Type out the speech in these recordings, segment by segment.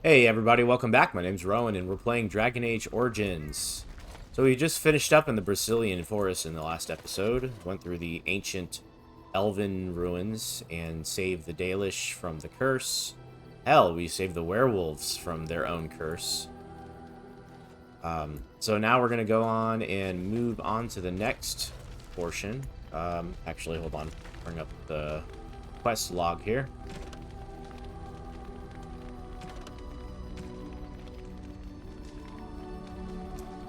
Hey everybody, welcome back. My name's Rowan and we're playing Dragon Age Origins. So we just finished up in the Brazilian forest in the last episode. Went through the ancient elven ruins and saved the Dalish from the curse. Hell, we saved the werewolves from their own curse. So now we're going to go on and move on to the next portion. Actually, hold on. Bring up the quest log here.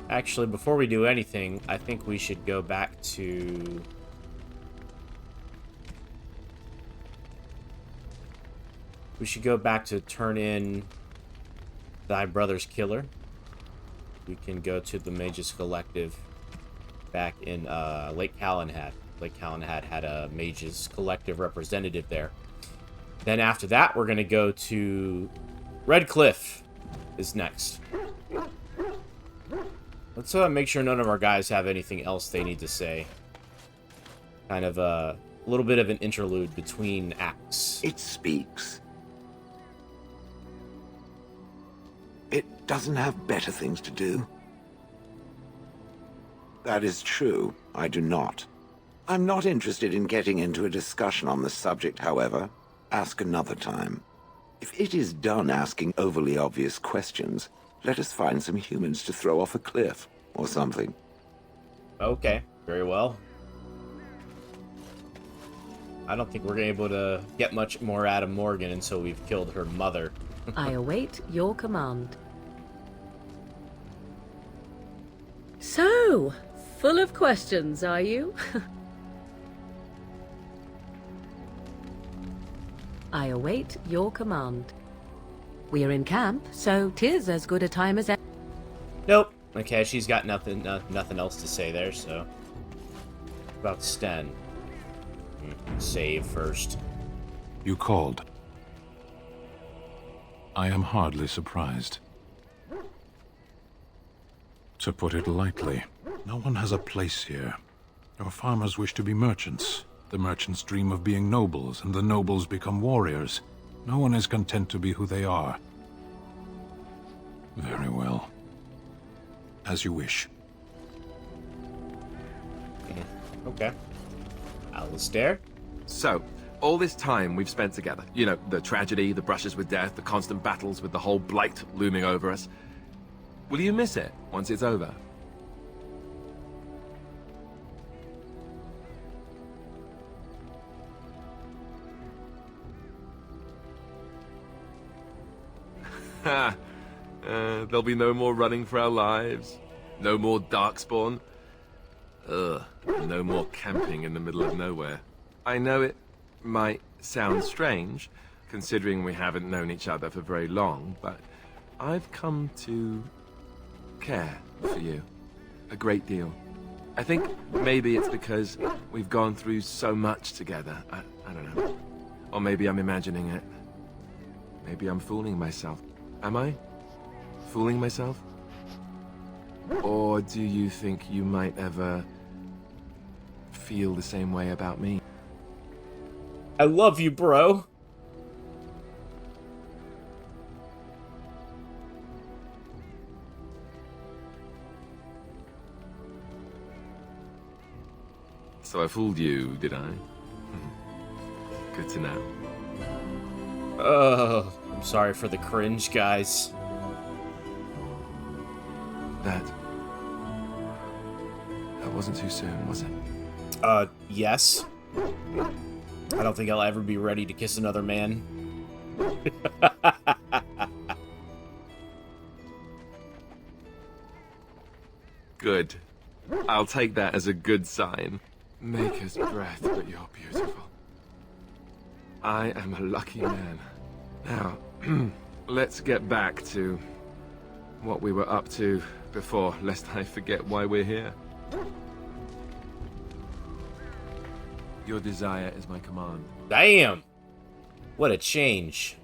Actually, before we do anything, I think we should go back to... We should go back to turn in thy brother's killer. We can go to the Mages Collective back in Lake Calenhad. Lake Calenhad had a Mages Collective representative there. Then after that, we're going to go to Redcliffe is next. Let's make sure none of our guys have anything else they need to say. Kind of a little bit of an interlude between acts. It speaks. It doesn't have better things to do. That is true. I do not. I'm not interested in getting into a discussion on the subject, however. Ask another time. If it is done asking overly obvious questions, let us find some humans to throw off a cliff, or something. Okay, very well. I don't think we're able to get much more out of Morgan until we've killed her mother. I await your command. So, full of questions, are you? I await your command. We are in camp, so 'tis as good a time as ever. Nope. Okay, she's got nothing else to say there, so... About Sten. Save first. You called. I am hardly surprised. To put it lightly, no one has a place here. Your farmers wish to be merchants. The merchants dream of being nobles, and the nobles become warriors. No one is content to be who they are. Very well. As you wish. Okay. Alistair? So, all this time we've spent together, you know, the tragedy, the brushes with death, the constant battles with the whole blight looming over us. Will you miss it once it's over? Ha! There'll be no more running for our lives. No more darkspawn. Ugh. No more camping in the middle of nowhere. I know it might sound strange, considering we haven't known each other for very long, but I've come to care for you a great deal. I think maybe it's because we've gone through so much together. I don't know. Or maybe I'm imagining it. Maybe I'm fooling myself. Am I? Fooling myself? Or do you think you might ever feel the same way about me? I love you, bro. So I fooled you, did I? Good to know. Oh, I'm sorry for the cringe, guys. That wasn't too soon, was it? Yes. I don't think I'll ever be ready to kiss another man. Good. I'll take that as a good sign. Maker's breath, but you're beautiful. I am a lucky man. Now, let's get back to what we were up to before, lest I forget why we're here. Your desire is my command. Damn! What a change.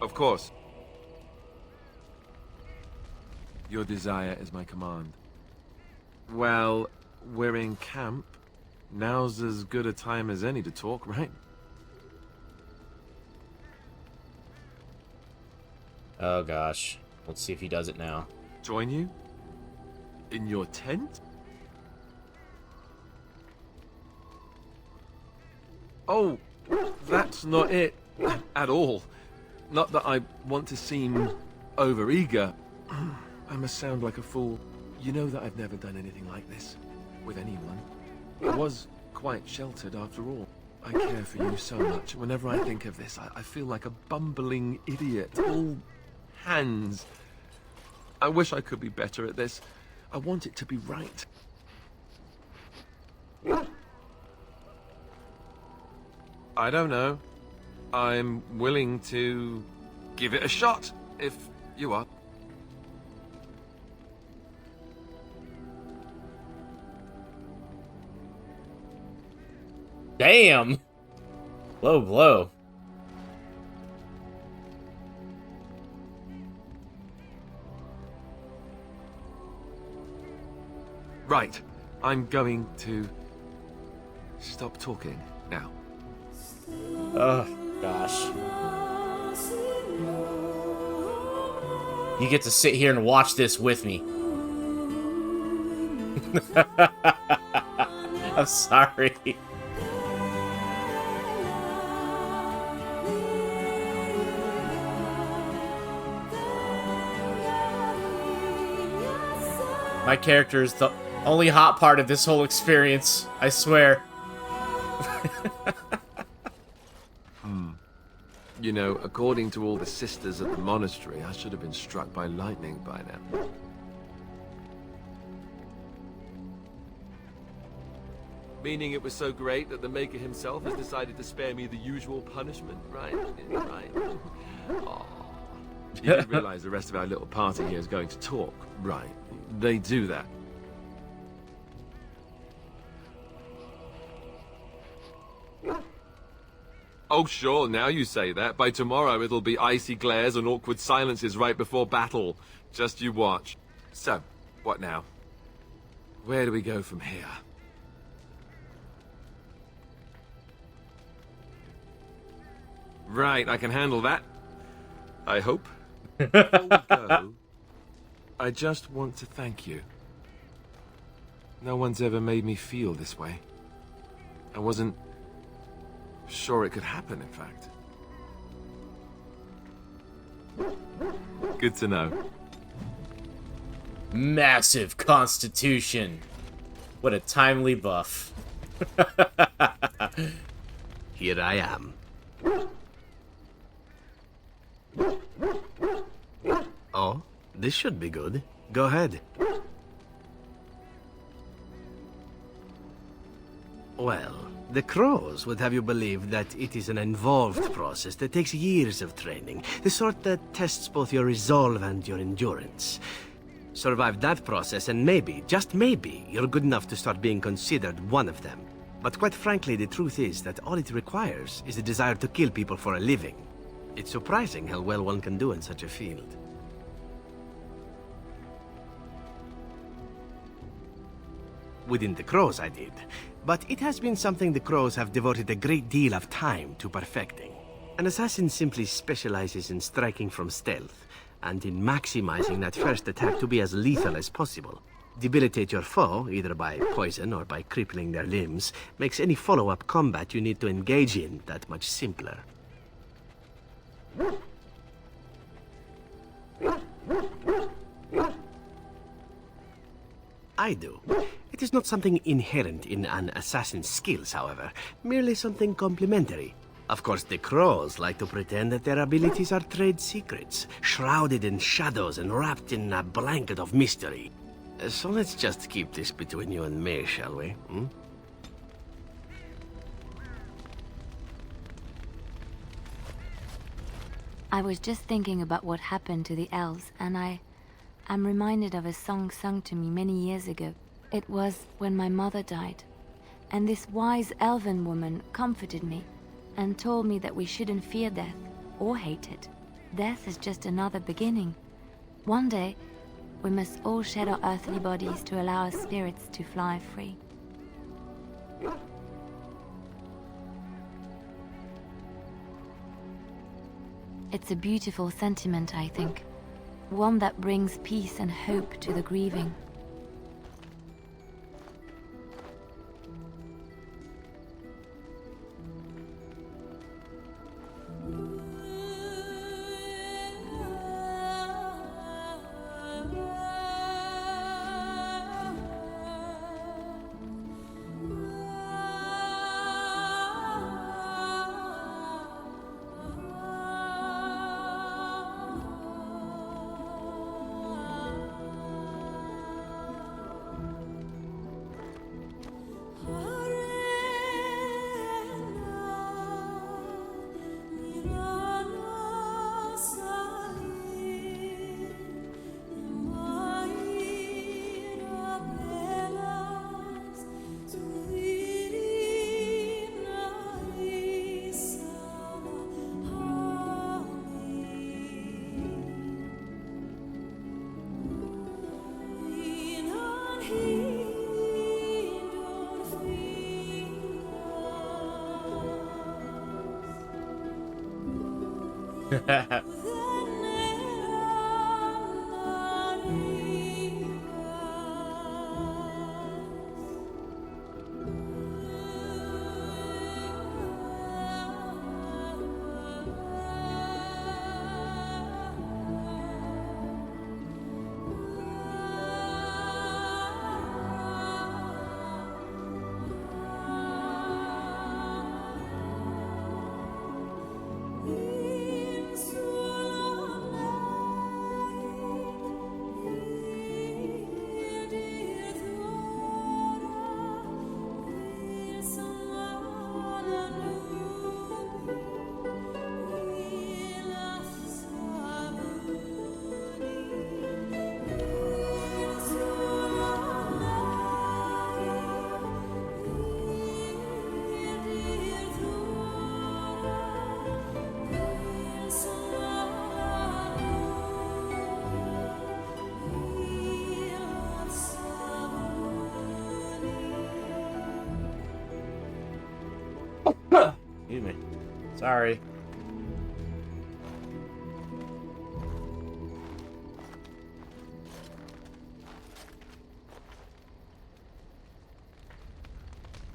Of course. Your desire is my command. Well, we're in camp. Now's as good a time as any to talk, right? Oh gosh. Let's see if he does it now. Join you? In your tent? Oh, that's not it at all. Not that I want to seem overeager. I must sound like a fool. You know that I've never done anything like this with anyone. I was quite sheltered after all. I care for you so much. Whenever I think of this, I feel like a bumbling idiot. All hands. I wish I could be better at this. I want it to be right. I don't know. I'm willing to give it a shot, if you are. Damn! Low blow. Right. I'm going to stop talking now. Oh, gosh. You get to sit here and watch this with me. I'm sorry. My character is the only hot part of this whole experience, I swear. You know, according to all the sisters at the monastery, I should have been struck by lightning by now. Meaning it was so great that the Maker himself has decided to spare me the usual punishment, right? Right. Aw. You did realize the rest of our little party here is going to talk, right? They do that. Oh sure, now you say that. By tomorrow it'll be icy glares and awkward silences right before battle. Just you watch. So, what now? Where do we go from here? Right, I can handle that. I hope. Before we go, I just want to thank you. No one's ever made me feel this way. I wasn't sure it could happen, in fact. Good to know. Massive constitution. What a timely buff. Here I am. Oh, this should be good. Go ahead. Well, the crows would have you believe that it is an involved process that takes years of training. The sort that tests both your resolve and your endurance. Survive that process and maybe, just maybe, you're good enough to start being considered one of them. But quite frankly, the truth is that all it requires is a desire to kill people for a living. It's surprising how well one can do in such a field. Within the crows, I did. But it has been something the crows have devoted a great deal of time to perfecting. An assassin simply specializes in striking from stealth, and in maximizing that first attack to be as lethal as possible. Debilitate your foe, either by poison or by crippling their limbs, makes any follow-up combat you need to engage in that much simpler. I do. It is not something inherent in an assassin's skills, however, merely something complementary. Of course, the crows like to pretend that their abilities are trade secrets, shrouded in shadows and wrapped in a blanket of mystery. So let's just keep this between you and me, shall we? Hmm? I was just thinking about what happened to the elves, and I'm reminded of a song sung to me many years ago. It was when my mother died, and this wise elven woman comforted me and told me that we shouldn't fear death or hate it. Death is just another beginning. One day, we must all shed our earthly bodies to allow our spirits to fly free. It's a beautiful sentiment, I think. One that brings peace and hope to the grieving. Excuse me. Sorry.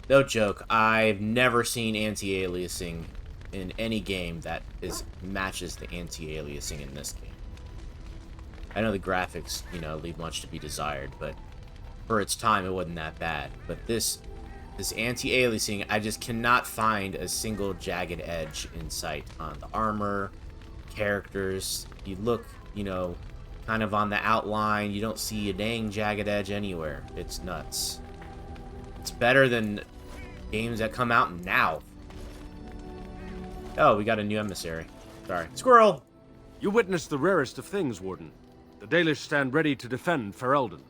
No joke, I've never seen anti-aliasing in any game that matches the anti-aliasing in this game. I know the graphics, leave much to be desired, but for its time, it wasn't that bad. But this anti-aliasing, I just cannot find a single jagged edge in sight on the armor, characters. You look, kind of on the outline. You don't see a dang jagged edge anywhere. It's nuts. It's better than games that come out now. Oh, we got a new emissary. Sorry. Squirrel! You witnessed the rarest of things, Warden. The Dalish stand ready to defend Ferelden.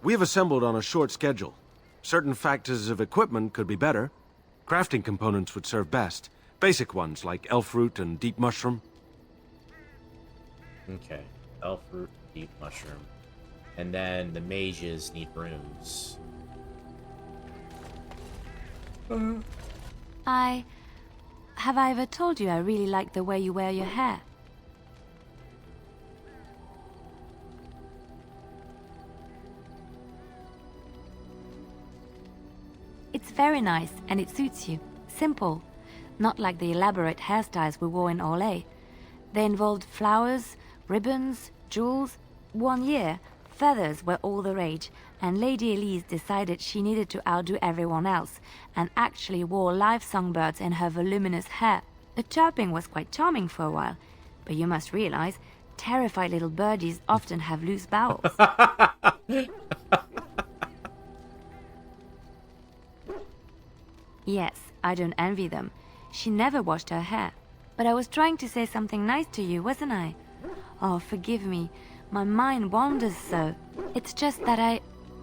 We have assembled on a short schedule. Certain factors of equipment could be better. Crafting components would serve best. Basic ones like elf root and deep mushroom. Okay. Elf root, deep mushroom. And then the mages need runes. Have I ever told you I really like the way you wear your hair? It's very nice, and it suits you. Simple. Not like the elaborate hairstyles we wore in Orlais. They involved flowers, ribbons, jewels. One year, feathers were all the rage, and Lady Elise decided she needed to outdo everyone else, and actually wore live songbirds in her voluminous hair. The chirping was quite charming for a while, but you must realize, terrified little birdies often have loose bowels. Yes, I don't envy them. She never washed her hair. But I was trying to say something nice to you, wasn't I? Oh, forgive me. My mind wanders so. It's just that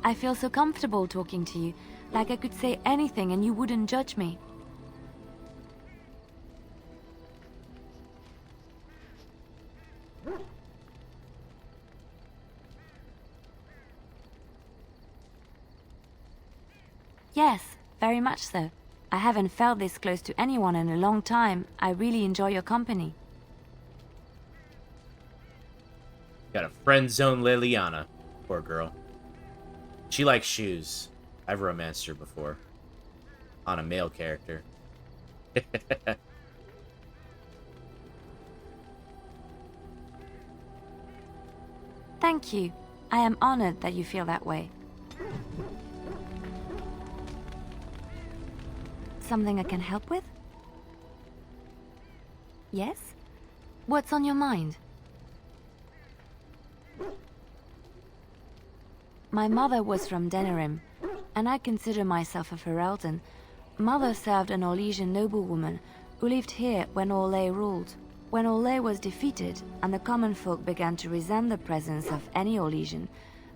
I feel so comfortable talking to you. Like I could say anything and you wouldn't judge me. Yes, very much so. I haven't felt this close to anyone in a long time. I really enjoy your company. Got a friend zone Liliana. Poor girl. She likes shoes. I've romanced her before. On a male character. Thank you. I am honored that you feel that way. Something I can help with? Yes? What's on your mind? My mother was from Denerim, and I consider myself a Ferelden. Mother served an Orlesian noblewoman who lived here when Orlais ruled. When Orlais was defeated and the common folk began to resent the presence of any Orlesian,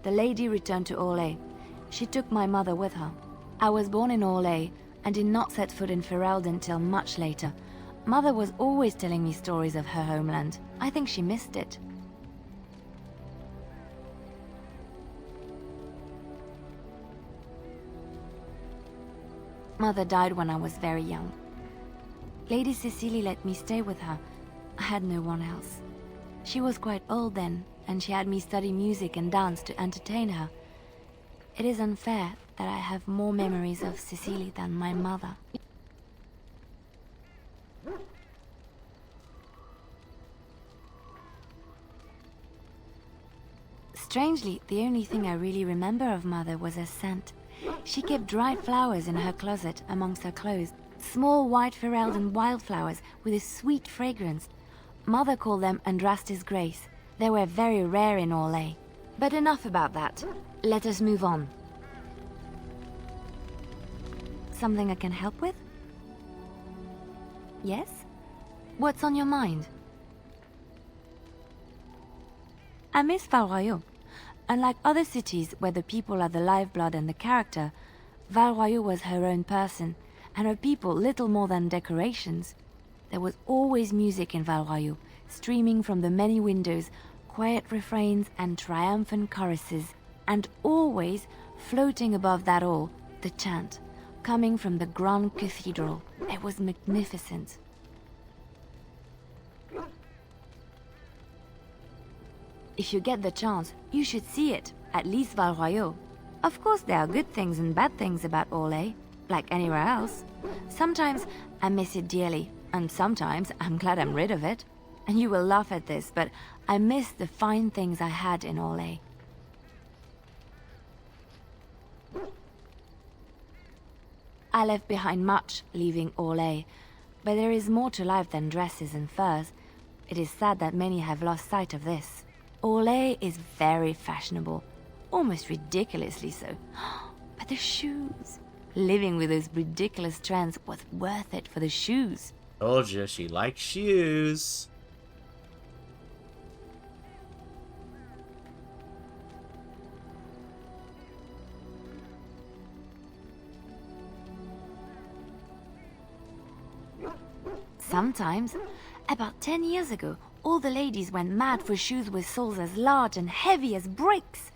the lady returned to Orlais. She took my mother with her. I was born in Orlais and did not set foot in Ferelden till much later. Mother was always telling me stories of her homeland. I think she missed it. Mother died when I was very young. Lady Cecily let me stay with her. I had no one else. She was quite old then, and she had me study music and dance to entertain her. It is unfair that I have more memories of Cecily than my mother. Strangely, the only thing I really remember of Mother was her scent. She kept dried flowers in her closet amongst her clothes. Small white Ferelden wildflowers with a sweet fragrance. Mother called them Andrastis Grace. They were very rare in Orlais. But enough about that. Let us move on. Something I can help with? Yes? What's on your mind? I miss Val Royeaux. Unlike other cities where the people are the lifeblood and the character, Val Royeaux was her own person, and her people little more than decorations. There was always music in Val Royeaux, streaming from the many windows, quiet refrains and triumphant choruses, and always, floating above that all, the chant, coming from the Grand Cathedral. It was magnificent. If you get the chance, you should see it, at least Val Royeaux. Of course there are good things and bad things about Orlais, like anywhere else. Sometimes I miss it dearly, and sometimes I'm glad I'm rid of it. And you will laugh at this, but I miss the fine things I had in Orlais. I left behind much, leaving Orlais, but there is more to life than dresses and furs. It is sad that many have lost sight of this. Orlais is very fashionable, almost ridiculously so. But the shoes! Living with those ridiculous trends was worth it for the shoes. Told you, she likes shoes. Sometimes, about 10 years ago, all the ladies went mad for shoes with soles as large and heavy as bricks.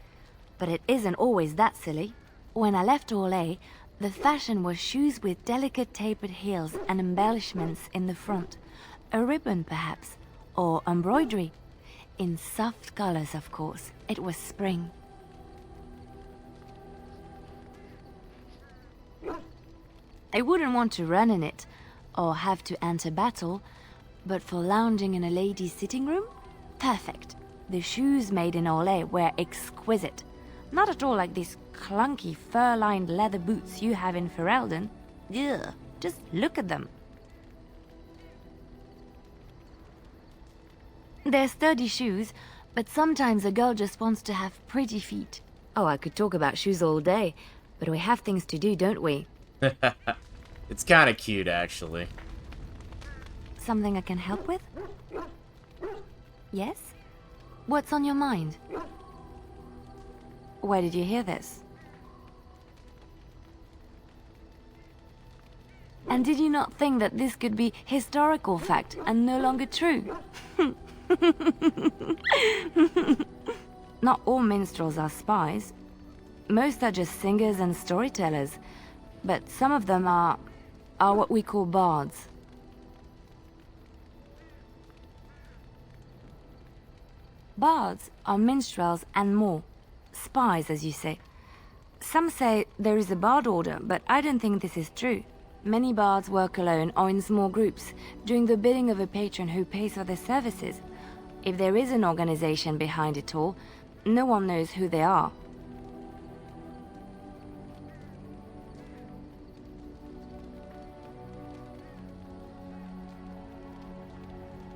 But it isn't always that silly. When I left Orlais, the fashion was shoes with delicate tapered heels and embellishments in the front. A ribbon, perhaps, or embroidery. In soft colors, of course. It was spring. I wouldn't want to run in it, or have to enter battle, but for lounging in a lady's sitting room? Perfect. The shoes made in Orlais were exquisite. Not at all like these clunky fur-lined leather boots you have in Ferelden. Ugh, just look at them. They're sturdy shoes, but sometimes a girl just wants to have pretty feet. Oh, I could talk about shoes all day, but we have things to do, don't we? It's kind of cute, actually. Something I can help with? Yes? What's on your mind? Where did you hear this? And did you not think that this could be historical fact and no longer true? Not all minstrels are spies. Most are just singers and storytellers, but some of them are are what we call bards. Bards are minstrels and more. Spies, as you say. Some say there is a bard order, but I don't think this is true. Many bards work alone or in small groups, doing the bidding of a patron who pays for their services. If there is an organization behind it all, no one knows who they are.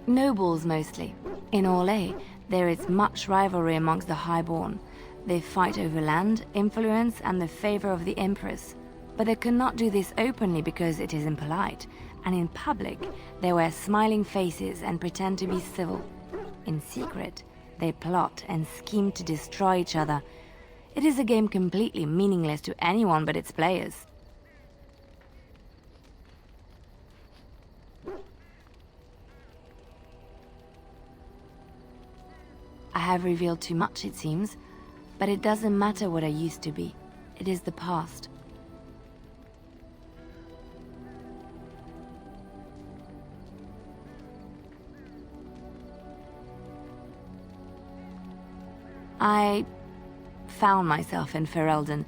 Nobles mostly. In Orlais, there is much rivalry amongst the highborn. They fight over land, influence, and the favor of the empress. But they cannot do this openly because it is impolite, and in public, they wear smiling faces and pretend to be civil. In secret, they plot and scheme to destroy each other. It is a game completely meaningless to anyone but its players. I have revealed too much, it seems, but it doesn't matter what I used to be. It is the past. I found myself in Ferelden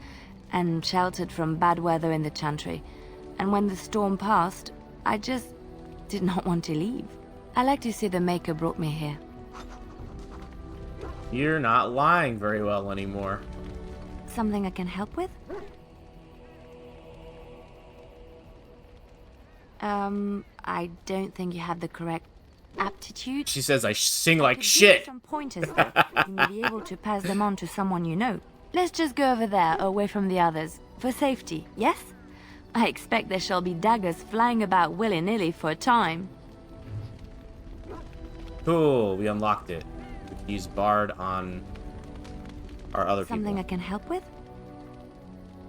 and sheltered from bad weather in the Chantry, and when the storm passed, I just did not want to leave. I like to say the Maker brought me here. You're not lying very well anymore. Something I can help with? I don't think you have the correct aptitude. She says I sing like Could give shit. you some pointers, though. You may be able to pass them on to someone you know. Let's just go over there, away from the others. For safety, yes? I expect there shall be daggers flying about willy-nilly for a time. Cool, we unlocked it. We can use Bard on our other Something I people. can help with?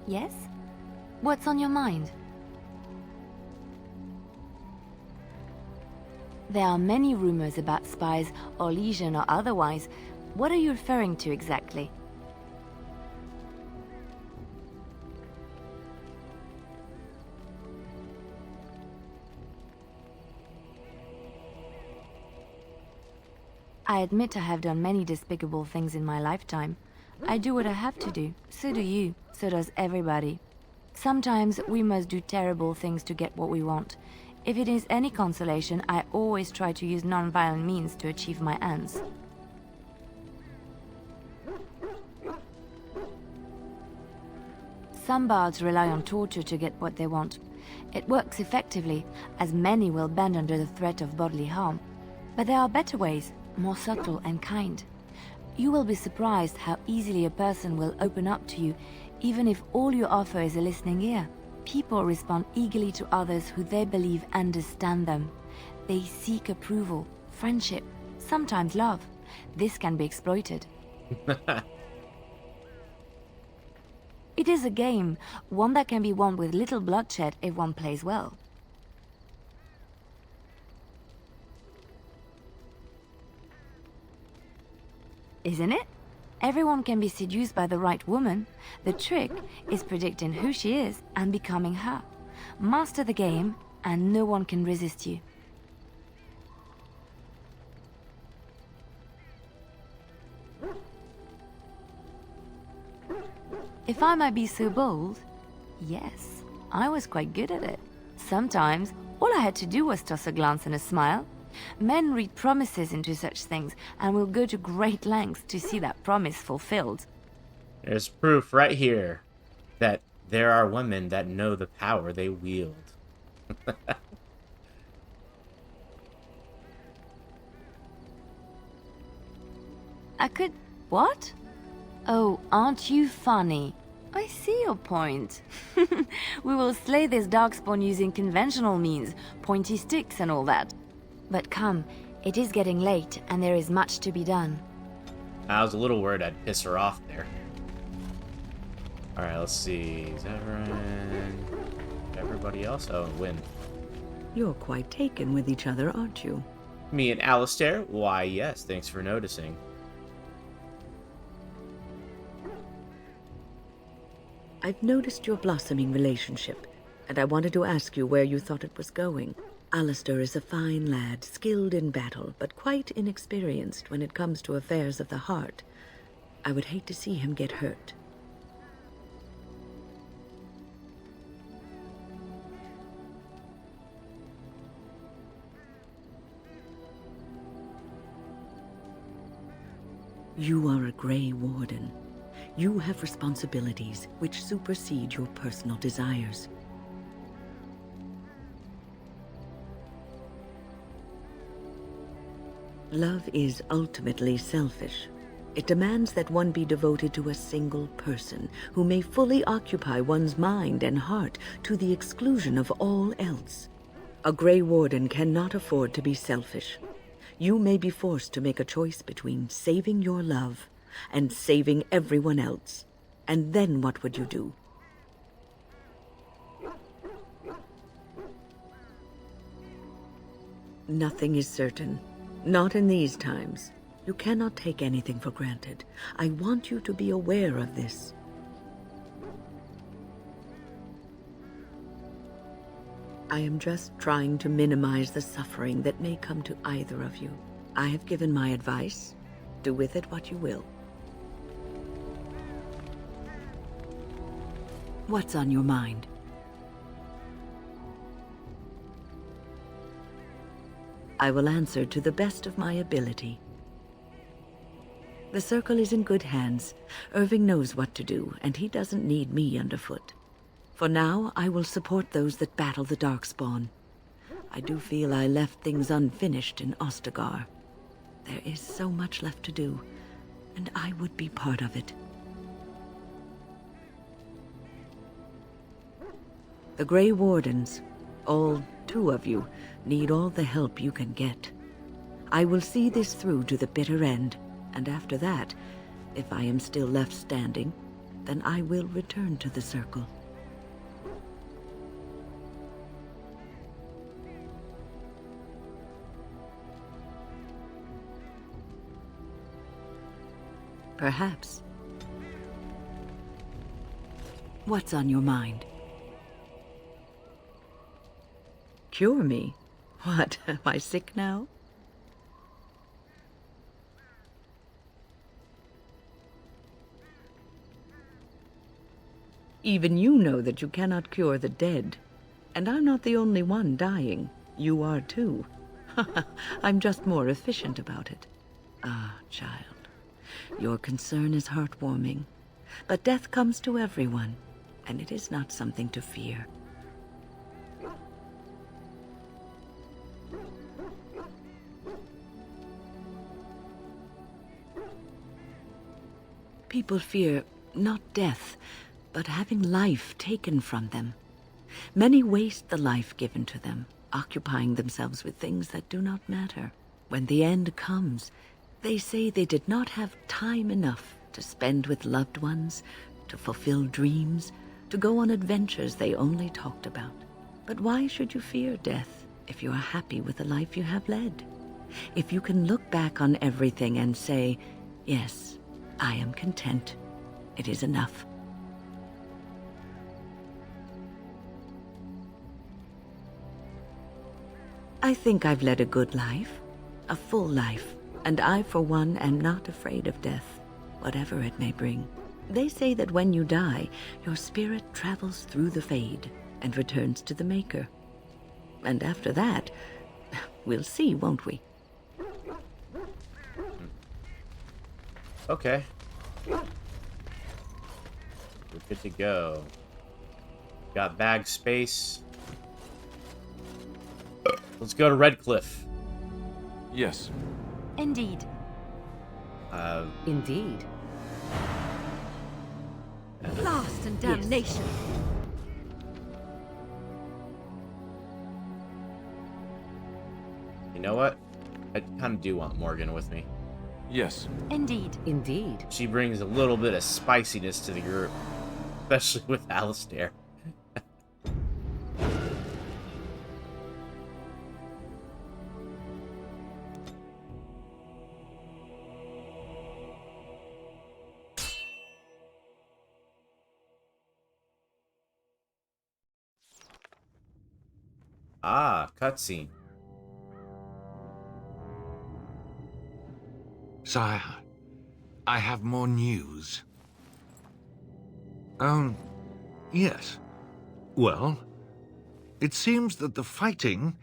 Yes? What's on your mind? There are many rumors about spies, or legion or otherwise. What are you referring to exactly? I admit I have done many despicable things in my lifetime. I do what I have to do. So do you. So does everybody. Sometimes we must do terrible things to get what we want. If it is any consolation, I always try to use non-violent means to achieve my ends. Some bards rely on torture to get what they want. It works effectively, as many will bend under the threat of bodily harm. But there are better ways, more subtle and kind. You will be surprised how easily a person will open up to you, even if all you offer is a listening ear. People respond eagerly to others who they believe understand them. They seek approval, friendship, sometimes love. This can be exploited. It is a game, one that can be won with little bloodshed if one plays well. Isn't it? Everyone can be seduced by the right woman. The trick is predicting who she is and becoming her. Master the game, and no one can resist you. If I might be so bold, yes, I was quite good at it. Sometimes, all I had to do was toss a glance and a smile. Men read promises into such things, and will go to great lengths to see that promise fulfilled. There's proof right here that there are women that know the power they wield. I could... what? Oh, aren't you funny? I see your point. We will slay this darkspawn using conventional means, pointy sticks and all that. But come, it is getting late, and there is much to be done. I was a little worried I'd piss her off there. Alright, let's see. Zevran. Everybody else? Oh, Wynn. You're quite taken with each other, aren't you? Me and Alistair? Why, yes, thanks for noticing. I've noticed your blossoming relationship. and I wanted to ask you where you thought it was going. Alistair is a fine lad, skilled in battle, but quite inexperienced when it comes to affairs of the heart. I would hate to see him get hurt. You are a Grey Warden. You have responsibilities which supersede your personal desires. Love is ultimately selfish. It demands that one be devoted to a single person who may fully occupy one's mind and heart to the exclusion of all else. A Grey Warden cannot afford to be selfish. You may be forced to make a choice between saving your love and saving everyone else. And then what would you do? Nothing is certain. Not in these times. You cannot take anything for granted. I want you to be aware of this. I am just trying to minimize the suffering that may come to either of you. I have given my advice. Do with it what you will. What's on your mind? I will answer to the best of my ability. The Circle is in good hands. Irving knows what to do, and he doesn't need me underfoot. For now, I will support those that battle the Darkspawn. I do feel I left things unfinished in Ostagar. There is so much left to do, and I would be part of it. The Grey Wardens, all 2 of you, need all the help you can get. I will see this through to the bitter end, and after that, if I am still left standing, then I will return to the Circle. Perhaps. What's on your mind? Cure me? What, am I sick now? Even you know that you cannot cure the dead. And I'm not the only one dying. You are too. I'm just more efficient about it. Ah, child. Your concern is heartwarming. But death comes to everyone, and it is not something to fear. People fear not death, but having life taken from them. Many waste the life given to them, occupying themselves with things that do not matter. When the end comes, they say they did not have time enough to spend with loved ones, to fulfill dreams, to go on adventures they only talked about. But why should you fear death if you are happy with the life you have led? If you can look back on everything and say, yes, I am content. It is enough. I think I've led a good life, a full life, and I, for one, am not afraid of death, whatever it may bring. They say that when you die, your spirit travels through the Fade and returns to the Maker. And after that, we'll see, won't we? Okay. We're good to go. Got bag space. Let's go to Redcliffe. Yes. Indeed. Indeed. Blast and damnation! You know what? I kind of do want Morgan with me. Yes. Indeed. Indeed. She brings a little bit of spiciness to the group, especially with Alistair. Ah, cutscene. Sire, I have more news. Yes. Well, it seems that the fighting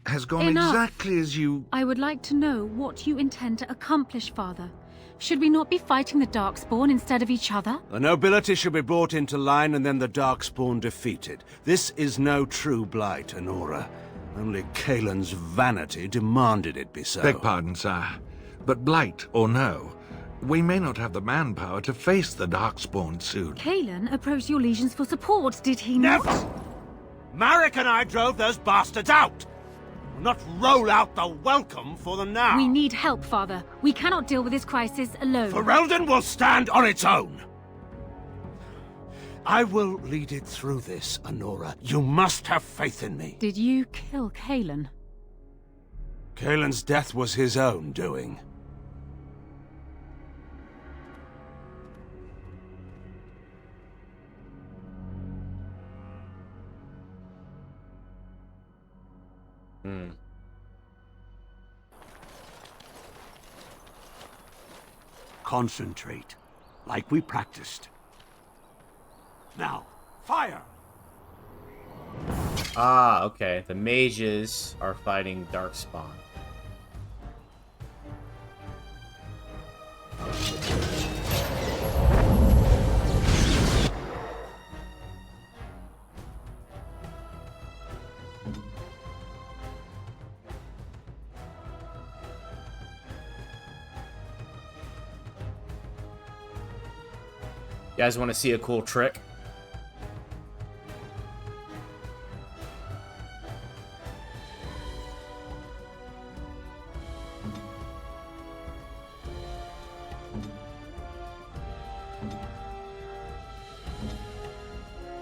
has gone Enough. exactly as you... I would like to know what you intend to accomplish, Father. Should we not be fighting the Darkspawn instead of each other? The nobility should be brought into line and then the Darkspawn defeated. This is no true blight, Honora. Only Kaelin's vanity demanded it be so. Beg pardon, sire. But blight or no, we may not have the manpower to face the Darkspawn soon. Kaelin approached your legions for support, did he not? Never! Marek and I drove those bastards out! Not roll out the welcome for them now! We need help, Father. We cannot deal with this crisis alone. Ferelden will stand on its own! I will lead it through this, Honora. You must have faith in me. Did you kill Kaelin? Kaelin's death was his own doing. Concentrate, like we practiced. Now, fire! Ah, okay. The mages are fighting Darkspawn. You guys want to see a cool trick?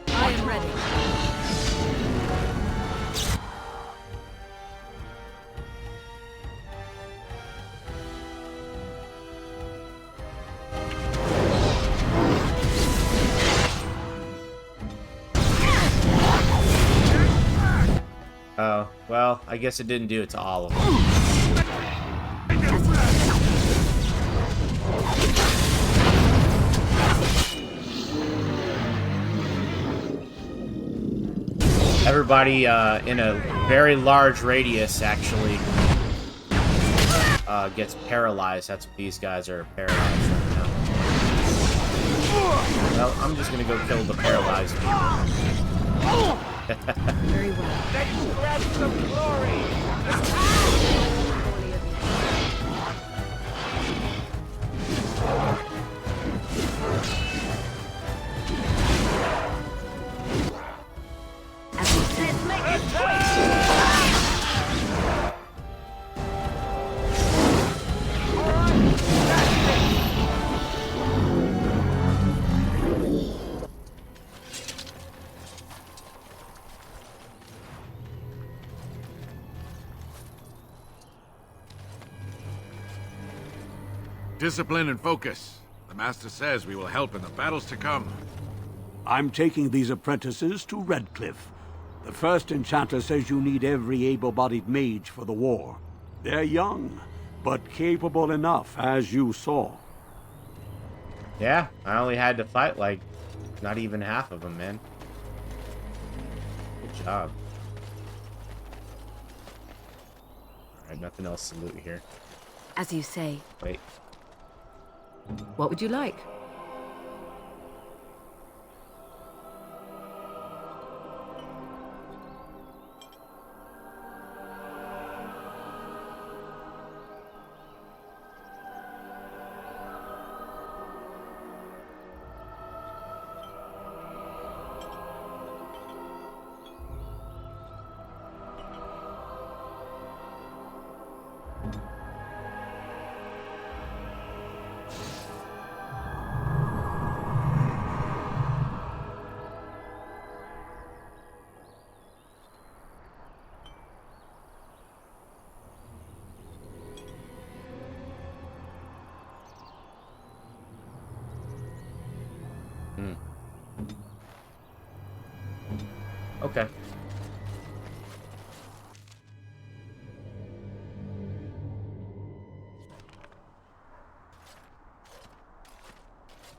I am ready. Oh, well, I guess it didn't do it to all of them. Everybody in a very large radius actually gets paralyzed. That's what these guys are paralyzed right now. Well, I'm just gonna go kill the paralyzed people. Very well. Let's grab some glory! Let's make it quick! Discipline and focus. The Master says we will help in the battles to come. I'm taking these apprentices to Redcliffe. The first enchanter says you need every able-bodied mage for the war. They're young, but capable enough, as you saw. Yeah, I only had to fight like not even half of them, man. Good job. Alright, nothing else to loot here. As you say. Wait. What would you like?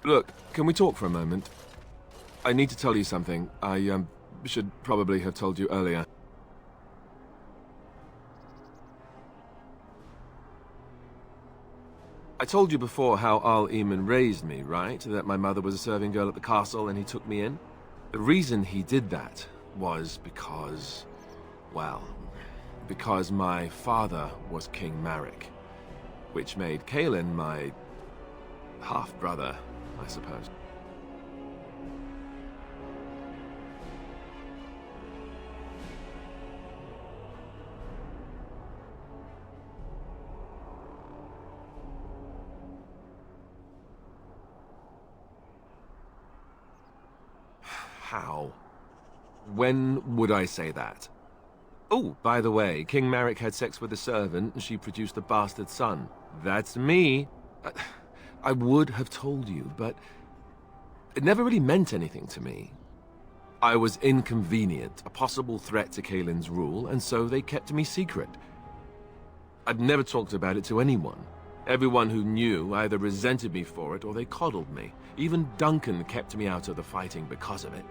Look, can we talk for a moment? I need to tell you something. I, should probably have told you earlier. I told you before how Arl Eamon raised me, right? That my mother was a serving girl at the castle and he took me in? The reason he did that was because, well, because my father was King Marek, which made Kaelin my half-brother, I suppose. How? When would I say that? Oh, by the way, King Marek had sex with a servant and she produced a bastard son. That's me. I would have told you, but it never really meant anything to me. I was inconvenient, a possible threat to Kaelin's rule, and so they kept me secret. I'd never talked about it to anyone. Everyone who knew either resented me for it or they coddled me. Even Duncan kept me out of the fighting because of it.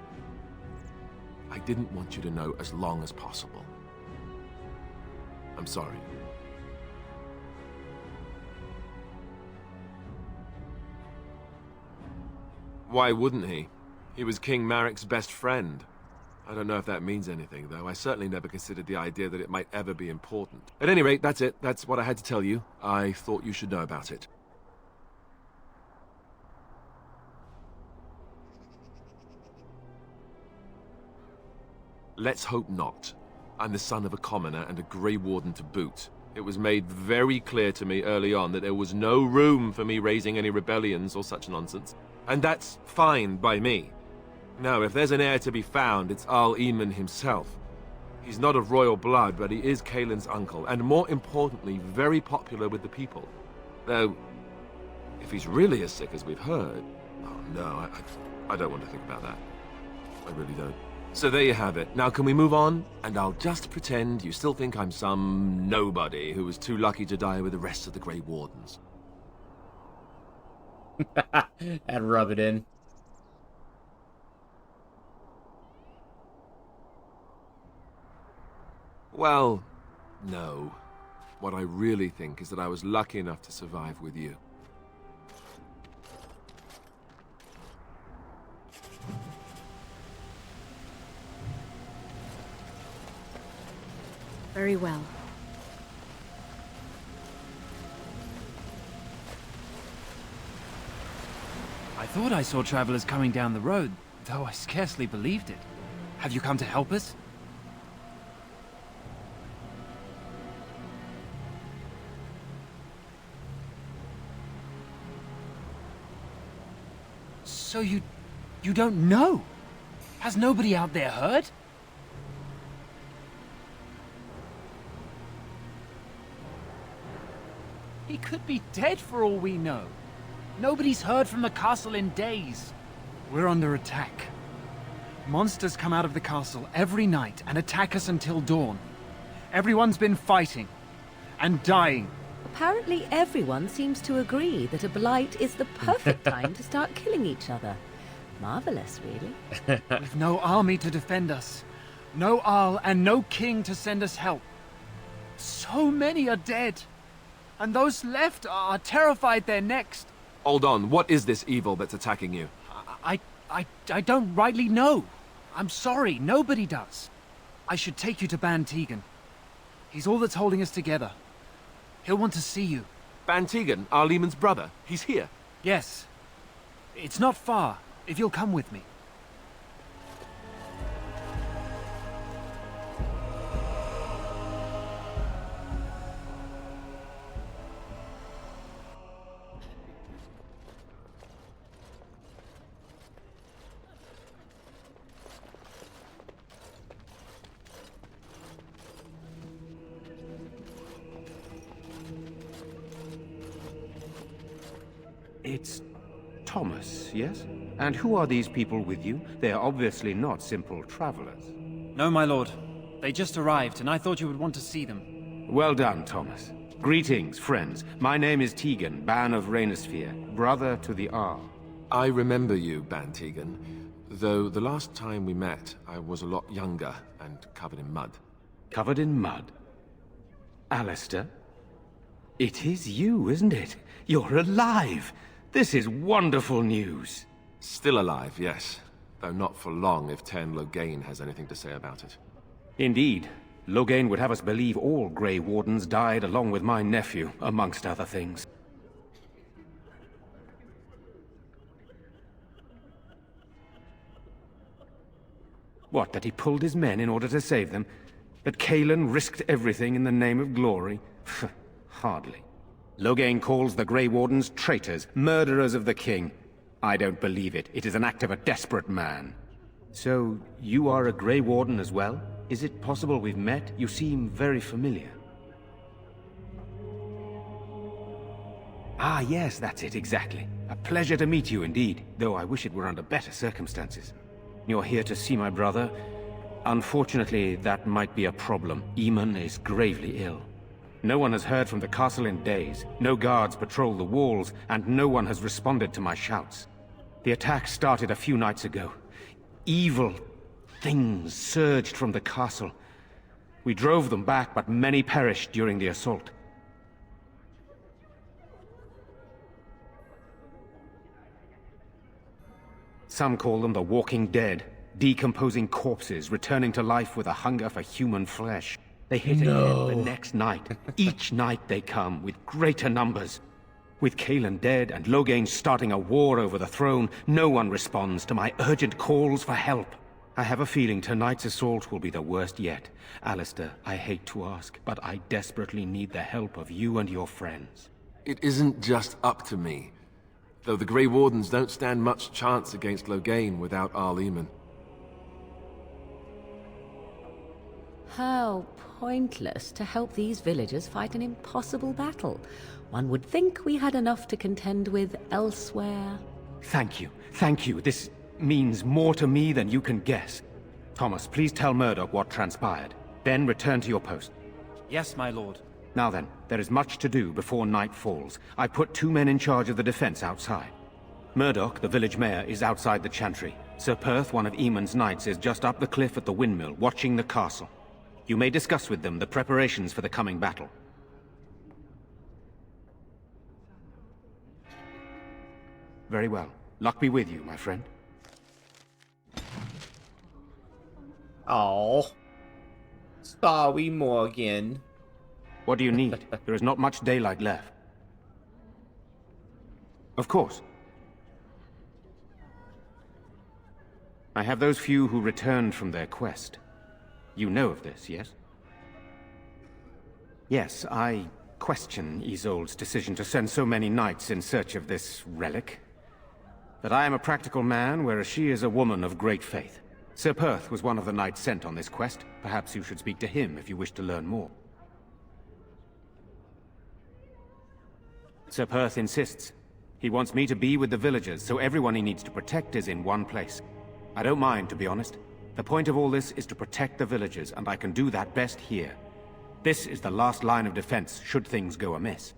I didn't want you to know as long as possible. I'm sorry. Why wouldn't he? He was King Marek's best friend. I don't know if that means anything, though. I certainly never considered the idea that it might ever be important. At any rate, that's it. That's what I had to tell you. I thought you should know about it. Let's hope not. I'm the son of a commoner and a Grey Warden to boot. It was made very clear to me early on that there was no room for me raising any rebellions or such nonsense. And that's fine by me. No, if there's an heir to be found, it's Arl Eamon himself. He's not of royal blood, but he is Kaelin's uncle, and more importantly, very popular with the people. Though, if he's really as sick as we've heard... Oh no, I don't want to think about that. I really don't. So there you have it. Now can we move on? And I'll just pretend you still think I'm some nobody who was too lucky to die with the rest of the Grey Wardens. And rub it in. Well, no. What I really think is that I was lucky enough to survive with you. Very well. I thought I saw travelers coming down the road, though I scarcely believed it. Have you come to help us? So you don't know? Has nobody out there heard? He could be dead for all we know. Nobody's heard from the castle in days. We're under attack. Monsters come out of the castle every night and attack us until dawn. Everyone's been fighting and dying. Apparently everyone seems to agree that a blight is the perfect time to start killing each other. Marvelous, really. We've no army to defend us. No Arl and no king to send us help. So many are dead. And those left are terrified they're next. Hold on, what is this evil that's attacking you? I don't rightly know. I'm sorry, nobody does. I should take you to Ban Tegan. He's all that's holding us together. He'll want to see you. Ban Tegan, Arl Eamon's brother. He's here. Yes. It's not far, if you'll come with me. It's Thomas, yes? And who are these people with you? They are obviously not simple travelers. No, my lord. They just arrived, and I thought you would want to see them. Well done, Thomas. Greetings, friends. My name is Tegan, Ban of Rainisfere, brother to the Arl. I remember you, Bantegan, though the last time we met, I was a lot younger and covered in mud. Covered in mud? Alistair? It is you, isn't it? You're alive! This is wonderful news! Still alive, yes. Though not for long if Tern Loghain has anything to say about it. Indeed. Loghain would have us believe all Grey Wardens died along with my nephew, amongst other things. What, that he pulled his men in order to save them? That Cailan risked everything in the name of glory? Hardly. Loghain calls the Grey Wardens traitors, murderers of the king. I don't believe it. It is an act of a desperate man. So, you are a Grey Warden as well? Is it possible we've met? You seem very familiar. Ah, yes, that's it, exactly. A pleasure to meet you indeed, though I wish it were under better circumstances. You're here to see my brother? Unfortunately, that might be a problem. Eamon is gravely ill. No one has heard from the castle in days. No guards patrol the walls, and no one has responded to my shouts. The attack started a few nights ago. Evil things surged from the castle. We drove them back, but many perished during the assault. Some call them the Walking Dead, decomposing corpses returning to life with a hunger for human flesh. They hit again the next night. Each night they come, with greater numbers. With Cailan dead and Loghain starting a war over the throne, no one responds to my urgent calls for help. I have a feeling tonight's assault will be the worst yet. Alistair, I hate to ask, but I desperately need the help of you and your friends. It isn't just up to me. Though the Grey Wardens don't stand much chance against Loghain without Arl Eamon. How pointless to help these villagers fight an impossible battle. One would think we had enough to contend with elsewhere. Thank you. Thank you. This means more to me than you can guess. Thomas, please tell Murdoch what transpired. Then return to your post. Yes, my lord. Now then, there is much to do before night falls. I put 2 men in charge of the defense outside. Murdoch, the village mayor, is outside the chantry. Sir Perth, one of Eamon's knights, is just up the cliff at the windmill, watching the castle. You may discuss with them the preparations for the coming battle. Very well. Luck be with you, my friend. Oh, sorry, Morgan. What do you need? There is not much daylight left. Of course. I have those few who returned from their quest. You know of this, yes? Yes, I question Isolde's decision to send so many knights in search of this relic. But I am a practical man, whereas she is a woman of great faith. Sir Perth was one of the knights sent on this quest. Perhaps you should speak to him if you wish to learn more. Sir Perth insists. He wants me to be with the villagers, so everyone he needs to protect is in one place. I don't mind, to be honest. The point of all this is to protect the villagers, and I can do that best here. This is the last line of defense, should things go amiss.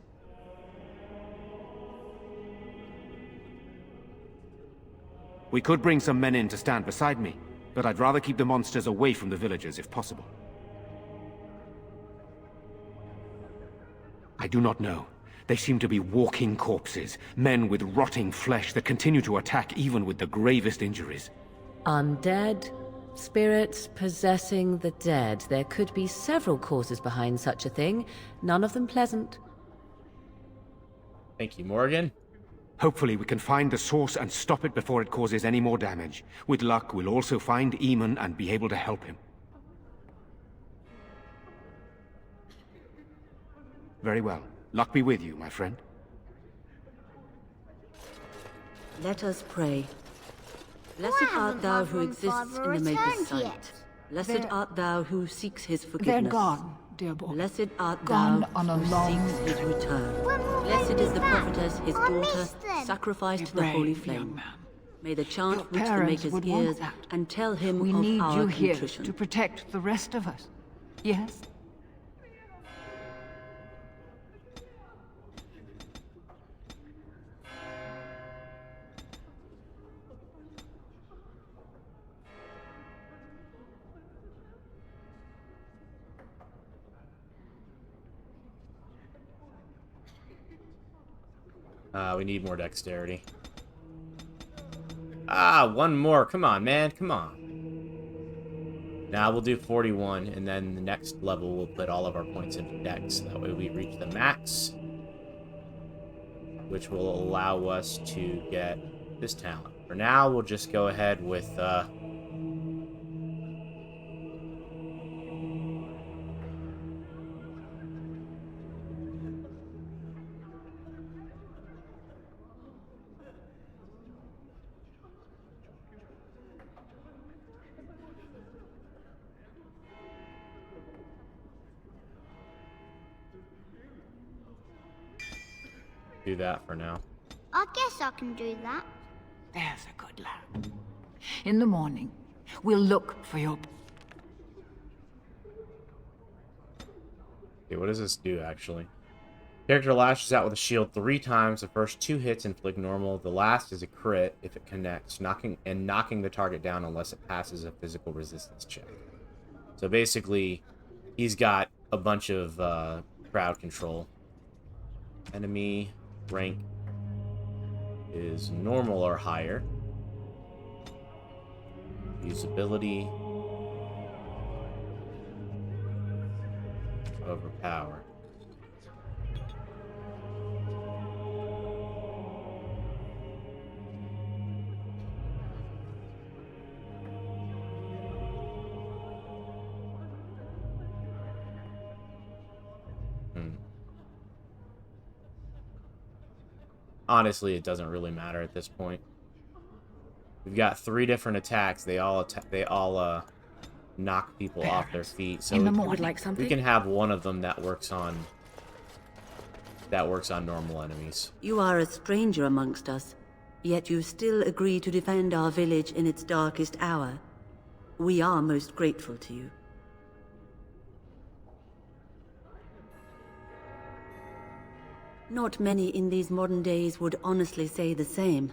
We could bring some men in to stand beside me, but I'd rather keep the monsters away from the villagers if possible. I do not know. They seem to be walking corpses, men with rotting flesh that continue to attack even with the gravest injuries. Undead? Spirits possessing the dead. There could be several causes behind such a thing, none of them pleasant. Thank you, Morgan. Hopefully we can find the source and stop it before it causes any more damage. With luck, we'll also find Eamon and be able to help him. Very well. Luck be with you, my friend. Let us pray. Blessed art thou who exists in the Maker's sight. Blessed art thou who seeks his forgiveness. They're gone, dear boy. Blessed art Gone thou on a who long seeks his return. Blessed is the prophetess, his daughter, sacrificed to the holy flame. May the chant Your reach the parents Maker's would want ears that. and tell him We of need our you here contrition. to protect the rest of us. Yes? We need more dexterity. Ah, one more. Come on, man. Come on. Now we'll do 41, and then the next level we'll put all of our points into dex. That way we reach the max, which will allow us to get this talent. For now, we'll just go ahead with... do that for now. I guess I can do that. There's a good lad. In the morning, we'll look for your... Okay, what does this do, actually? Character lashes out with a shield 3 times. The first 2 hits inflict normal. The last is a crit if it connects, knocking the target down unless it passes a physical resistance check. So basically, he's got a bunch of crowd control. Enemy rank is normal or higher. Usability. Overpower. Honestly, it doesn't really matter at this point. We've got 3 different attacks. They all knock people off their feet. So we can have one of them that works on normal enemies. You are a stranger amongst us, yet you still agree to defend our village in its darkest hour. We are most grateful to you. Not many in these modern days would honestly say the same.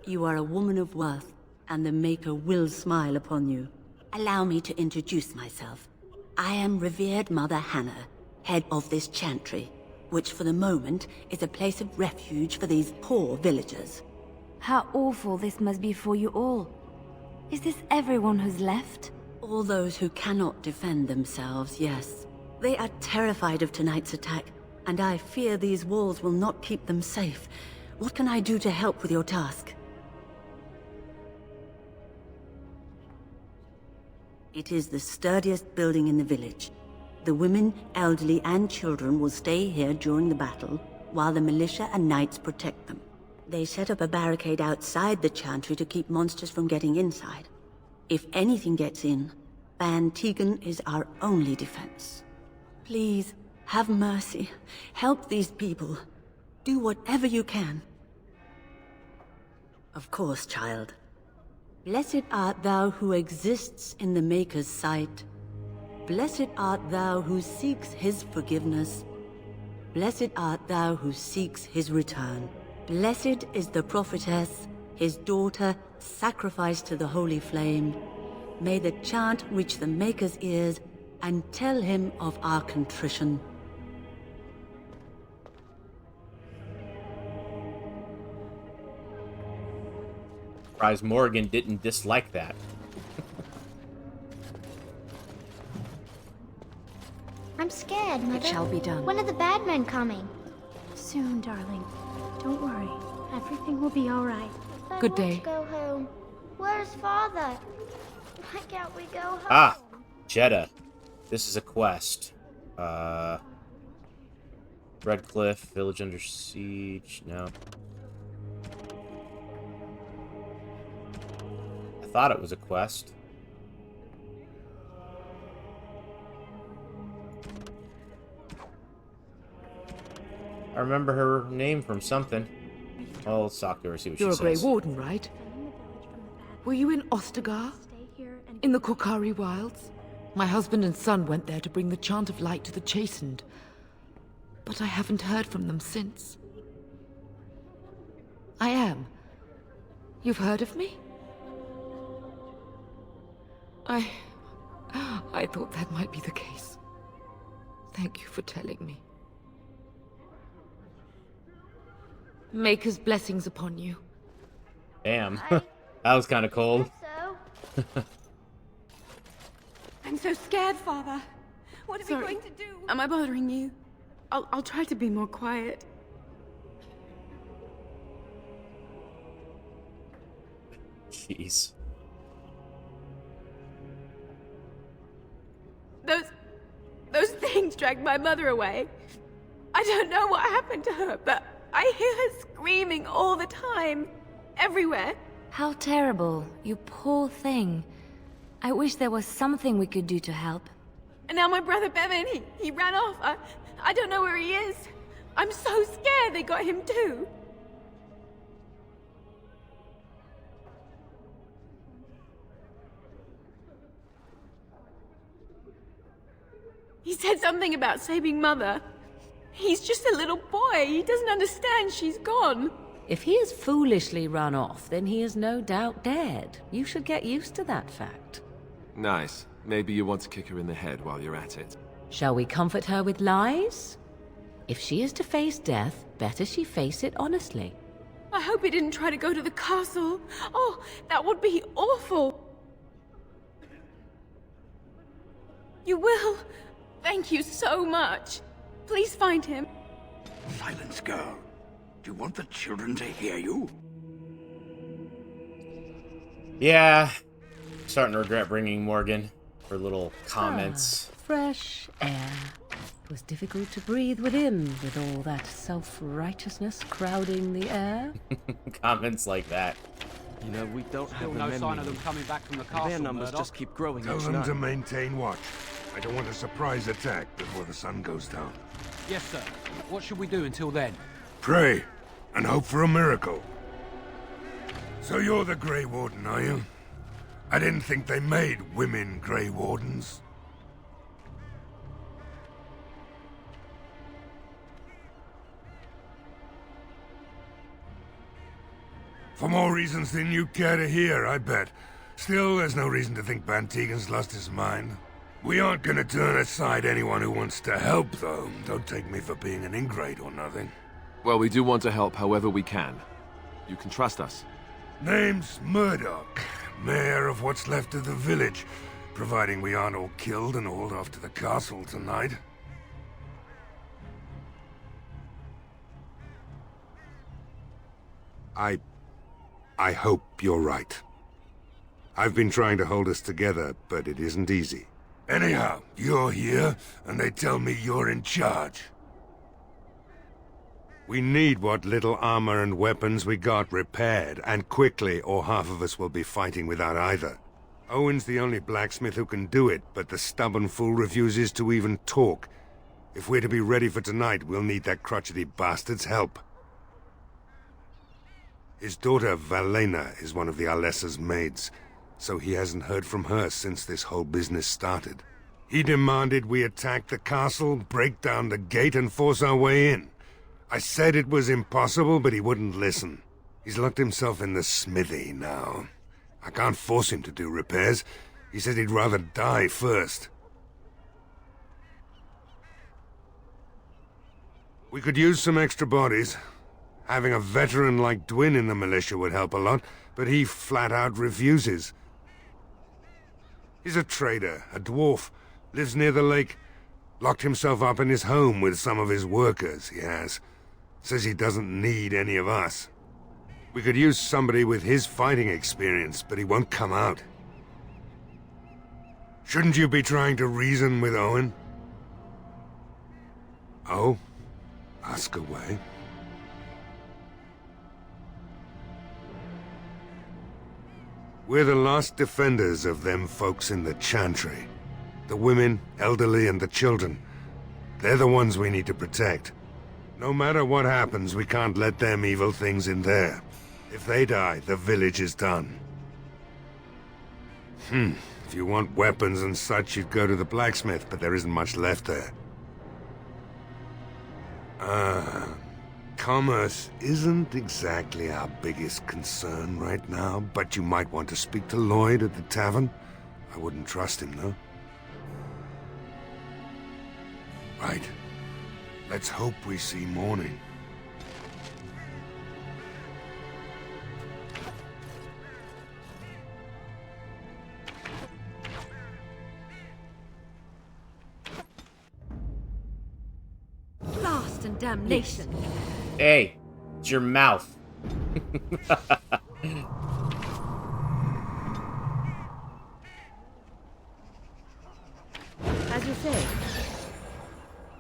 You are a woman of worth, and the Maker will smile upon you. Allow me to introduce myself. I am revered Mother Hannah, head of this chantry, which for the moment is a place of refuge for these poor villagers. How awful this must be for you all. Is this everyone who's left? All those who cannot defend themselves, yes. They are terrified of tonight's attack, and I fear these walls will not keep them safe. What can I do to help with your task? It is the sturdiest building in the village. The women, elderly, and children will stay here during the battle, while the militia and knights protect them. They set up a barricade outside the chantry to keep monsters from getting inside. If anything gets in, Ban Tegan is our only defense. Please, have mercy. Help these people. Do whatever you can. Of course, child. Blessed art thou who exists in the Maker's sight. Blessed art thou who seeks his forgiveness. Blessed art thou who seeks his return. Blessed is the prophetess, his daughter, sacrificed to the holy flame. May the chant reach the Maker's ears and tell him of our contrition. Surprised Morgan didn't dislike that. I'm scared, Mother. It shall be done. When are the bad men coming? Soon, darling. Don't worry. Everything will be all right. I Good want day. to go home. Where's Father? Why can't we go home? Ah, Jeddah. This is a quest. Redcliffe Village under siege. No. I thought it was a quest. I remember her name from something. Oh, let's talk to her, see what You're she a Grey says. Warden, right? Were you in Ostagar? In the Korkari Wilds? My husband and son went there to bring the chant of light to the chastened. But I haven't heard from them since. I am. You've heard of me? I thought that might be the case. Thank you for telling me. Maker's blessings upon you. Damn. That was kind of cold. So, I'm so scared, Father. What are we going to do? Am I bothering you? I'll try to be more quiet. Jeez. Those things dragged my mother away. I don't know what happened to her, but I hear her screaming all the time. Everywhere. How terrible. You poor thing. I wish there was something we could do to help. And now my brother Bevan, he ran off. I don't know where he is. I'm so scared they got him too. He said something about saving Mother. He's just a little boy. He doesn't understand she's gone. If he has foolishly run off, then he is no doubt dead. You should get used to that fact. Nice. Maybe you want to kick her in the head while you're at it. Shall we comfort her with lies? If she is to face death, better she face it honestly. I hope he didn't try to go to the castle. Oh, that would be awful. You will? Thank you so much. Please find him. Silence, girl. Do you want the children to hear you? Yeah. Starting to regret bringing Morgan for little comments. Fresh air. It was difficult to breathe within with all that self-righteousness crowding the air. Comments like that. You know, we don't have no sign of them coming back from the castle. Their numbers just keep growing Tell each them night. to maintain watch. I don't want a surprise attack before the sun goes down. Yes, sir. What should we do until then? Pray, and hope for a miracle. So you're the Grey Warden, are you? I didn't think they made women Grey Wardens. For more reasons than you care to hear, I bet. Still, there's no reason to think Bantegan's lost his mind. We aren't gonna turn aside anyone who wants to help, though. Don't take me for being an ingrate or nothing. Well, we do want to help however we can. You can trust us. Name's Murdoch, mayor of what's left of the village, providing we aren't all killed and hauled off to the castle tonight. I hope you're right. I've been trying to hold us together, but it isn't easy. Anyhow, you're here, and they tell me you're in charge. We need what little armor and weapons we got repaired, and quickly, or half of us will be fighting without either. Owen's the only blacksmith who can do it, but the stubborn fool refuses to even talk. If we're to be ready for tonight, we'll need that crotchety bastard's help. His daughter, Valena, is one of the Alessa's maids, so he hasn't heard from her since this whole business started. He demanded we attack the castle, break down the gate, and force our way in. I said it was impossible, but he wouldn't listen. He's locked himself in the smithy now. I can't force him to do repairs. He said he'd rather die first. We could use some extra bodies. Having a veteran like Dwin in the militia would help a lot, but he flat out refuses. He's a trader, a dwarf, lives near the lake. Locked himself up in his home with some of his workers, he has. Says he doesn't need any of us. We could use somebody with his fighting experience, but he won't come out. Shouldn't you be trying to reason with Owen? Oh? Ask away. We're the last defenders of them folks in the Chantry. The women, elderly, and the children. They're the ones we need to protect. No matter what happens, we can't let them evil things in there. If they die, the village is done. If you want weapons and such, you'd go to the blacksmith, but there isn't much left there. Commerce isn't exactly our biggest concern right now, but you might want to speak to Lloyd at the tavern. I wouldn't trust him, though. Right. Let's hope we see morning. Listen. Hey, it's your mouth. As you say.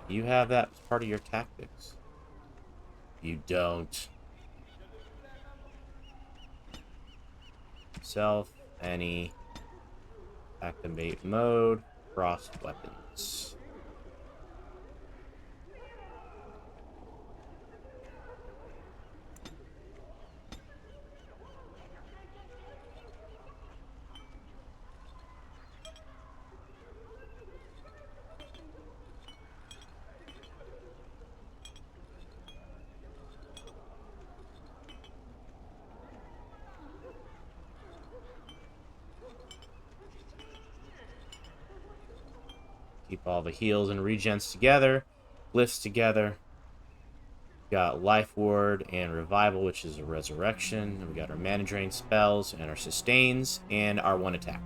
You have that as part of your tactics. You don't. Self, any, activate mode, cross weapons. Keep all the heals and regens together, glyphs together. Got Life Ward and Revival, which is a resurrection. We got our mana drain spells and our sustains and our one attack.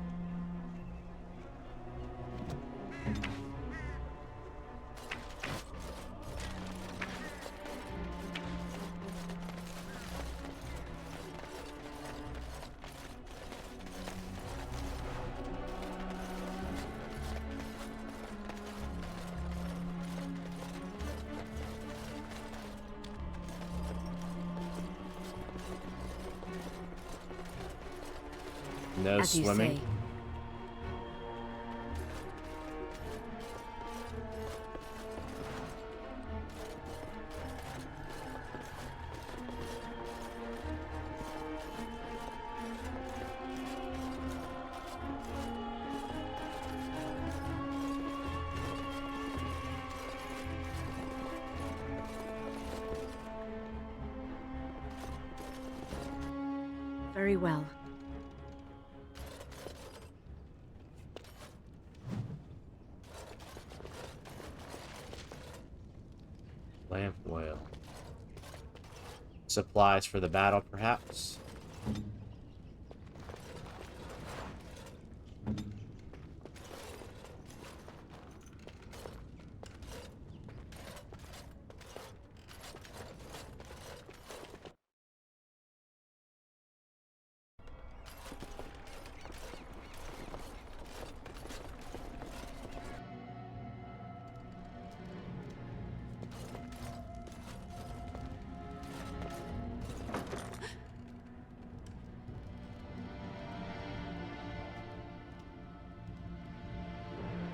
No As you swimming. say. Very well. Lamp oil. Supplies for the battle, perhaps?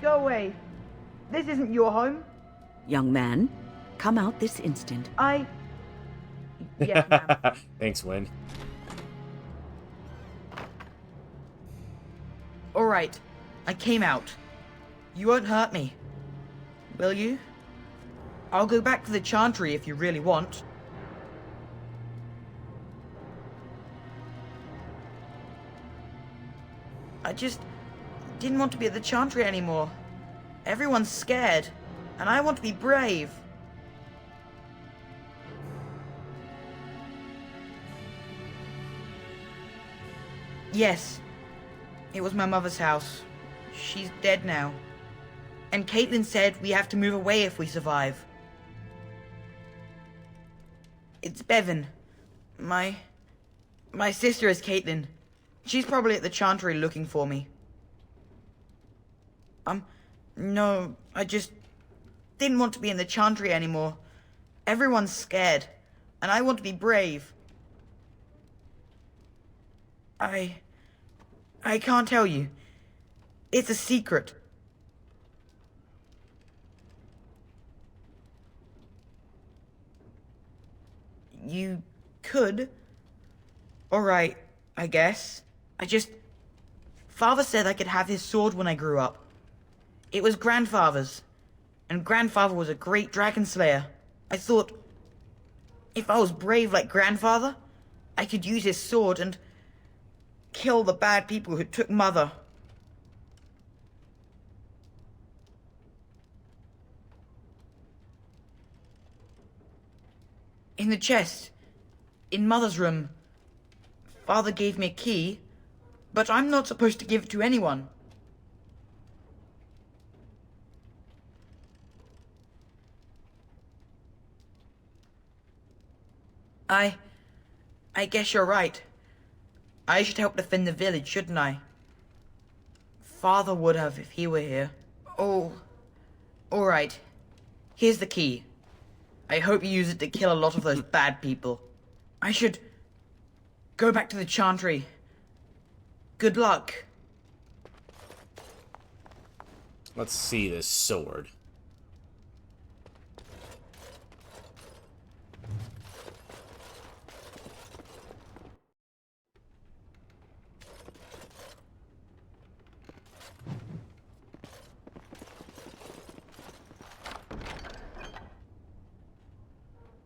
Go away. This isn't your home. Young man, come out this instant. Yes, ma'am. Thanks, Wynn. Alright. I came out. You won't hurt me. Will you? I'll go back to the Chantry if you really want. I just didn't want to be at the Chantry anymore. Everyone's scared, and I want to be brave. Yes, it was my mother's house. She's dead now. And Caitlin said we have to move away if we survive. It's Bevan. My sister is Caitlin. She's probably at the Chantry looking for me. No, I just didn't want to be in the Chantry anymore. Everyone's scared, and I want to be brave. I can't tell you. It's a secret. You could. Alright, I guess. Father said I could have his sword when I grew up. It was Grandfather's, and Grandfather was a great dragon slayer. I thought, if I was brave like Grandfather, I could use his sword and kill the bad people who took Mother. In the chest, in Mother's room, Father gave me a key, but I'm not supposed to give it to anyone. I guess you're right. I should help defend the village, shouldn't I? Father would have if he were here. Oh, alright. Here's the key. I hope you use it to kill a lot of those bad people. I should go back to the chantry. Good luck. Let's see this sword.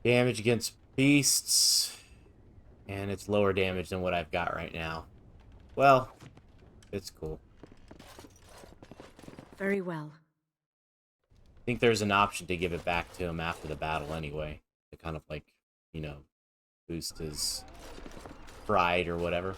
Damage against beasts. And it's lower damage than what I've got right now. Well, it's cool. Very well. I think there's an option to give it back to him after the battle anyway. To kind of like, you know, boost his pride or whatever.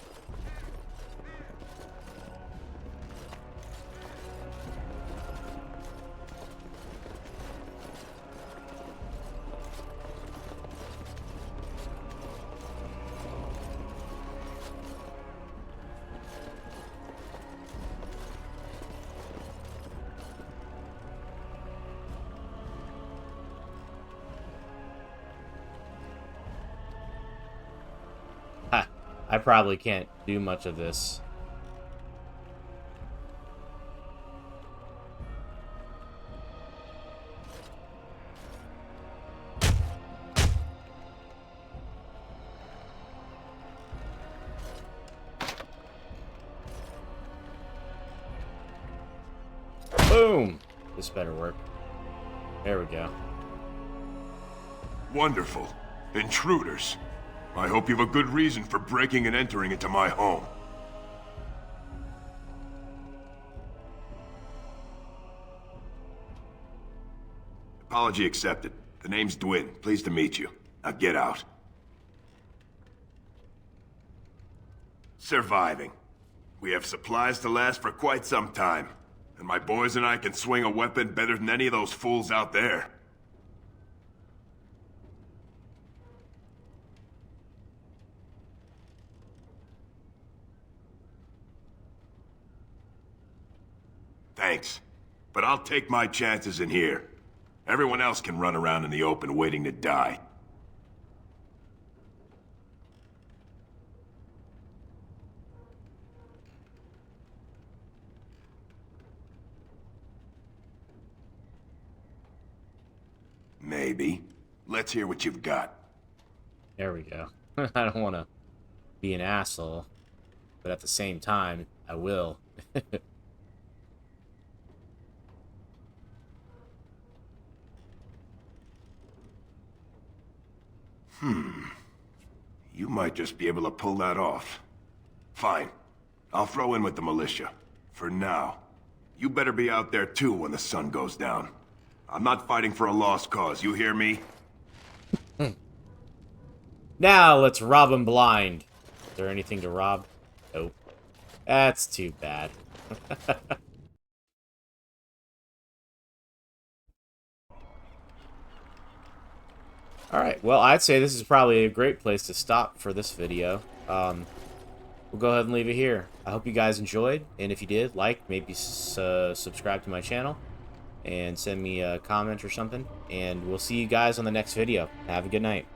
I probably can't do much of this. Boom! This better work. There we go. Wonderful. Intruders. I hope you have a good reason for breaking and entering into my home. Apology accepted. The name's Dwin. Pleased to meet you. Now get out. Surviving. We have supplies to last for quite some time. And my boys and I can swing a weapon better than any of those fools out there. Thanks. But I'll take my chances in here. Everyone else can run around in the open waiting to die. Maybe. Let's hear what you've got. There we go. I don't want to be an asshole, but at the same time, I will. You might just be able to pull that off. Fine. I'll throw in with the militia. For now. You better be out there too when the sun goes down. I'm not fighting for a lost cause, you hear me? Now let's rob him blind. Is there anything to rob? Nope. That's too bad. Alright, well, I'd say this is probably a great place to stop for this video. We'll go ahead and leave it here. I hope you guys enjoyed, and if you did, like, maybe subscribe to my channel, and send me a comment or something, and we'll see you guys on the next video. Have a good night.